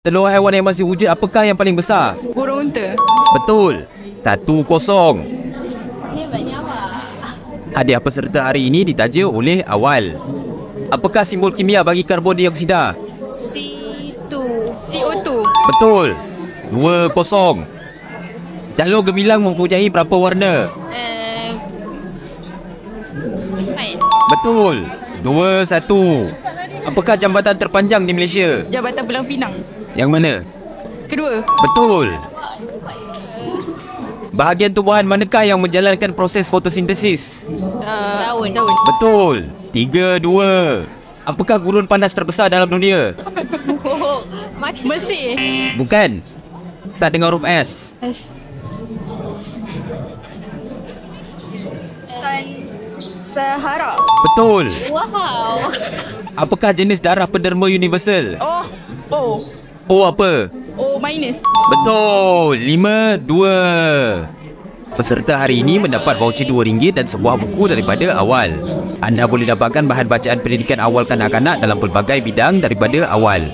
Telur haiwan yang masih wujud apakah yang paling besar? Burung unta. Betul. 1-0. Hebatnya awak. Hadiah peserta hari ini ditaja oleh Awal. Apakah simbol kimia bagi karbon dioksida? C2. CO2. Betul. 2-0. Jalur gemilang mempunyai berapa warna? Fine. Betul. 2-1. Apakah jambatan terpanjang di Malaysia? Jabatan Pulang Pinang. Yang mana? Kedua. Betul. Bahagian tumbuhan manakah yang menjalankan proses fotosintesis? Daun. Betul. 3-2. Apakah gurun panas terbesar dalam dunia? Oh, macam Mesir. Bukan. Start dengan huruf S. Sahara. Betul. wow. Apakah jenis darah penderma universal? Oh. O. O apa? O minus. Betul. 5-2. Peserta hari ini mendapat voucher RM2 dan sebuah buku daripada Awal. Anda boleh dapatkan bahan bacaan pendidikan awal kanak-kanak dalam pelbagai bidang daripada Awal.